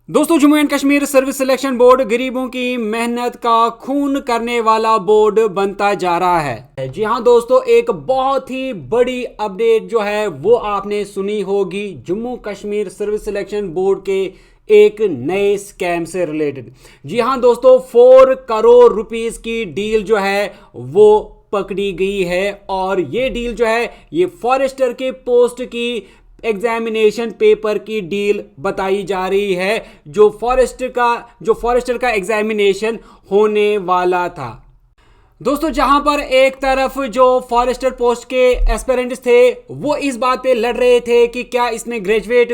दोस्तों, Jammu and Kashmir service selection board गरीबों की मेहनत का खून करने वाला बोर्ड बनता जा रहा है। जी हां दोस्तों, एक बहुत ही बड़ी अपडेट जो है वो आपने सुनी होगी Jammu Kashmir service selection board के एक नए स्कैम से रिलेटेड। जी हां दोस्तों, 4 करोड़ रुपीस की डील जो है वो पकड़ी गई है और ये डील जो है ये फॉरेस्टर के पोस्ट की एग्जामिनेशन पेपर की डील बताई जा रही है जो फॉरेस्टर का एग्जामिनेशन होने वाला था। दोस्तों, जहां पर एक तरफ जो फॉरेस्टर पोस्ट के एस्पिरेंट्स थे वो इस बात पे लड़ रहे थे कि क्या इसमें ग्रेजुएट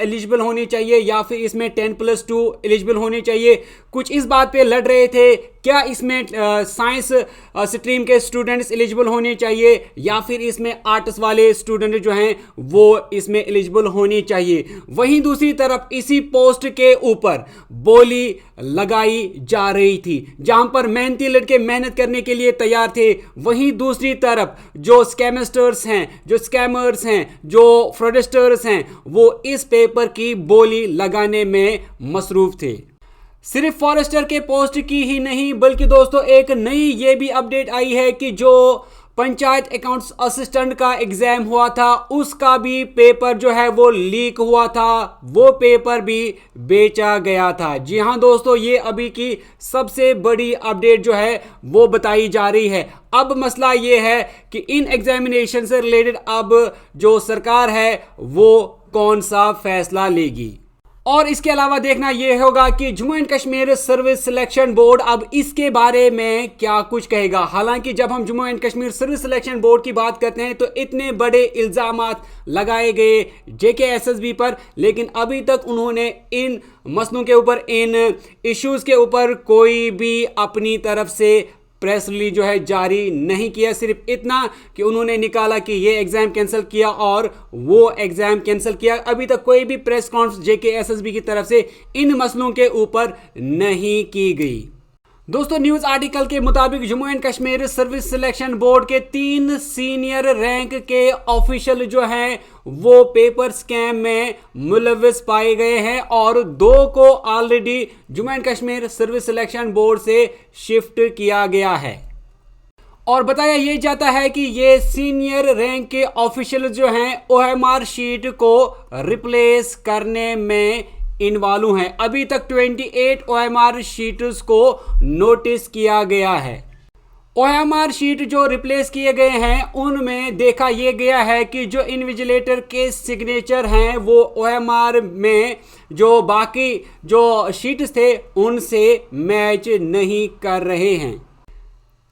एलिजिबल होनी चाहिए या फिर इसमें 10+2 एलिजिबल होनी चाहिए। कुछ इस बात पे लड़ रहे थे क्या इसमें साइंस स्ट्रीम के स्टूडेंट्स एलिजिबल होने चाहिए या फिर इसमें आर्ट्स वाले स्टूडेंट जो हैं वो इसमें एलिजिबल होनी चाहिए। वहीं दूसरी तरफ इसी पोस्ट के ऊपर बोली लगाई जा रही थी। जहां पर मेहनती लड़के मेहनत करने के लिए तैयार थे, वहीं दूसरी तरफ जो स्कैमर्स हैं, जो फ्रॉडस्टर्स हैं, वो इस पेपर की बोली लगाने में मसरूफ थे। सिर्फ फॉरेस्टर के पोस्ट की ही नहीं बल्कि दोस्तों एक नई ये भी अपडेट आई है कि जो पंचायत अकाउंट्स असिस्टेंट का एग्जाम हुआ था उसका भी पेपर जो है वो लीक हुआ था, वो पेपर भी बेचा गया था। जी हां दोस्तों, ये अभी की सबसे बड़ी अपडेट जो है वो बताई जा रही है। अब मसला ये है कि इन एग्जामिनेशन से रिलेटेड अब जो सरकार है वो कौन सा फैसला लेगी। और इसके अलावा देखना यह होगा कि Jammu and Kashmir service selection board अब इसके बारे में क्या कुछ कहेगा। हालांकि जब हम Jammu and Kashmir service selection board की बात करते हैं तो इतने बड़े इल्जामात लगाए गए JKSSB पर, लेकिन अभी तक उन्होंने इन मसलों के ऊपर, इन इश्यूज के ऊपर कोई भी अपनी तरफ से प्रेस रिलीज जो है जारी नहीं किया। सिर्फ इतना कि उन्होंने निकाला कि ये एग्जाम कैंसिल किया और वो एग्जाम कैंसिल किया। अभी तक कोई भी प्रेस कॉन्फ्रेंस JKSSB की तरफ से इन मसलों के ऊपर नहीं की गई। दोस्तों, न्यूज आर्टिकल के मुताबिक Jammu and Kashmir service selection board के 3 सीनियर रैंक के ऑफिशियल जो हैं वो पेपर स्कैम में मुलविस पाए गए हैं और 2 को already Jammu and Kashmir service selection board से शिफ्ट किया गया है। और बताया यह जाता है कि ये सीनियर रैंक के ऑफिशियल जो हैं OMR शीट को रिप्लेस करने में इन्वॉल्व हैं। अभी तक 28 OMR शीट्स को नोटिस किया गया है। OMR शीट जो रिप्लेस किए गए हैं उनमें देखा यह गया है कि जो इन्विजिलेटर के सिग्नेचर हैं वो OMR में जो बाकी जो शीट्स थे उनसे मैच नहीं कर रहे हैं।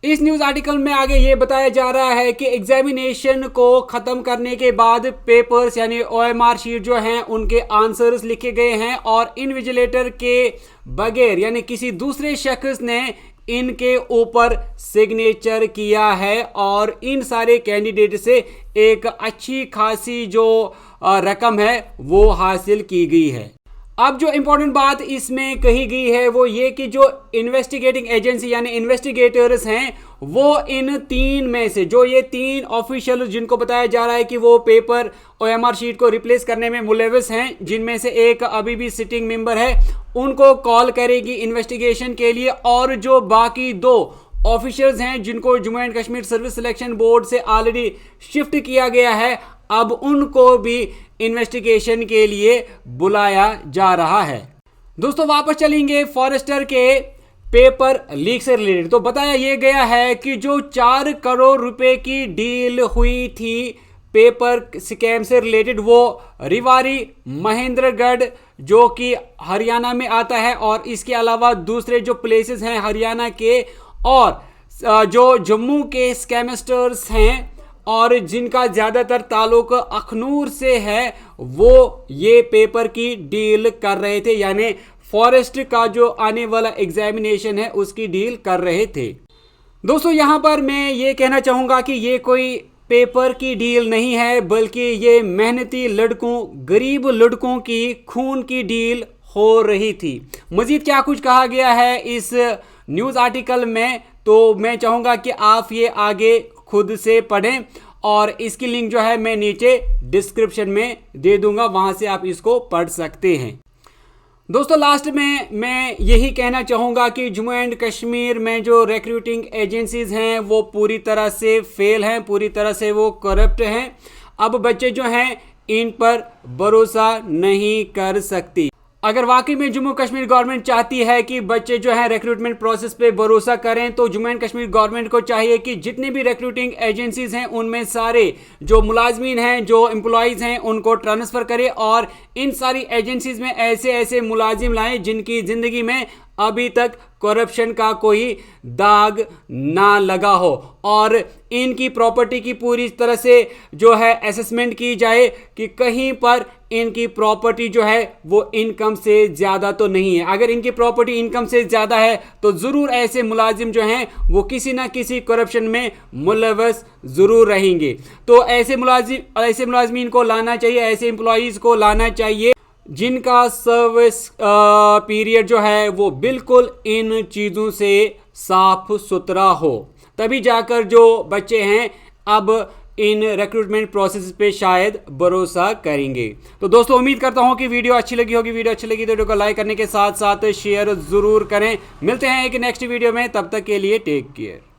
इस न्यूज आर्टिकल में आगे ये बताया जा रहा है कि एग्जामिनेशन को खत्म करने के बाद पेपर्स यानी OMR शीट जो हैं उनके आंसर्स लिखे गए हैं और इन्विजिलेटर के बगैर यानी किसी दूसरे शख्स ने इनके ऊपर सिग्नेचर किया है और इन सारे कैंडिडेट से एक अच्छी खासी जो रकम है वो हासिल की गई है। अब जो इंपॉर्टेंट बात इसमें कही गई है वो ये कि जो इन्वेस्टिगेटिंग एजेंसी यानी इन्वेस्टिगेटर्स हैं वो इन 3 में से जो ये 3 ऑफिशियल जिनको बताया जा रहा है कि वो पेपर OMR शीट को रिप्लेस करने में मुलविस हैं, जिनमें से एक अभी भी सिटिंग मेंबर है, उनको कॉल करेगी इन्वेस्टिगेशन के लिए। और जो बाकी 2 ऑफिशियल्स हैं जिनको Jammu and Kashmir service selection board से ऑलरेडी शिफ्ट किया गया है, अब उनको भी इन्वेस्टिगेशन के लिए बुलाया जा रहा है। दोस्तों, वापस चलेंगे फॉरेस्टर के पेपर लीक से रिलेटेड। तो बताया यह गया है कि जो 4 करोड़ रुपए की डील हुई थी पेपर स्कैम से रिलेटेड वो रिवारी महेंद्रगढ़ जो कि हरियाणा में आता है और इसके अलावा दूसरे जो प्लेसेस हैं हरियाणा के और जो जम्मू के स्कैमस्टर्स हैं और जिनका ज़्यादातर ताल्लुक अखनूर से है वो ये पेपर की डील कर रहे थे, यानी फॉरेस्ट का जो आने वाला एग्जामिनेशन है उसकी डील कर रहे थे। दोस्तों, यहाँ पर मैं ये कहना चाहूँगा कि ये कोई पेपर की डील नहीं है बल्कि ये मेहनती लड़कों, गरीब लड़कों की खून की डील हो रही थी। मजीद क्या कुछ कहा गया है इस न्यूज़ आर्टिकल में तो मैं चाहूँगा कि आप ये आगे खुद से पढ़ें और इसकी लिंक जो है मैं नीचे डिस्क्रिप्शन में दे दूंगा, वहां से आप इसको पढ़ सकते हैं। दोस्तों लास्ट में मैं यही कहना चाहूँगा कि जम्मू एंड कश्मीर में जो रिक्रूटिंग एजेंसीज हैं वो पूरी तरह से फेल हैं, पूरी तरह से वो करप्ट हैं। अब बच्चे जो हैं इन पर भरोसा नहीं कर सकती। अगर वाकई में जम्मू कश्मीर गवर्नमेंट चाहती है कि बच्चे जो है रिक्रूटमेंट प्रोसेस पे भरोसा करें, तो जम्मू एंड कश्मीर गवर्नमेंट को चाहिए कि जितनी भी रिक्रूटिंग एजेंसीज हैं उनमें सारे जो मुलाजमीन हैं, जो एम्प्लॉयज़ हैं, उनको ट्रांसफ़र करे और इन सारी एजेंसीज में ऐसे ऐसे मुलाजिम लाएं जिनकी ज़िंदगी में अभी तक करप्शन का कोई दाग ना लगा हो, और इनकी प्रॉपर्टी की पूरी तरह से जो है असेसमेंट की जाए कि कहीं पर इनकी प्रॉपर्टी जो है वो इनकम से ज़्यादा तो नहीं है। अगर इनकी प्रॉपर्टी इनकम से ज़्यादा है तो ज़रूर ऐसे मुलाजिम जो हैं वो किसी ना किसी करप्शन में मुलव्वस ज़रूर रहेंगे। तो ऐसे मुलाजिमीन को लाना चाहिए, ऐसे एम्प्लॉयज़ को लाना चाहिए जिनका सर्विस पीरियड जो है वो बिल्कुल इन चीज़ों से साफ सुथरा हो, तभी जाकर जो बच्चे हैं अब इन रिक्रूटमेंट प्रोसेस पे शायद भरोसा करेंगे। तो दोस्तों उम्मीद करता हूं कि वीडियो अच्छी लगी होगी। वीडियो अच्छी लगी तो वीडियो को लाइक करने के साथ साथ शेयर ज़रूर करें। मिलते हैं एक नेक्स्ट वीडियो में, तब तक के लिए टेक केयर।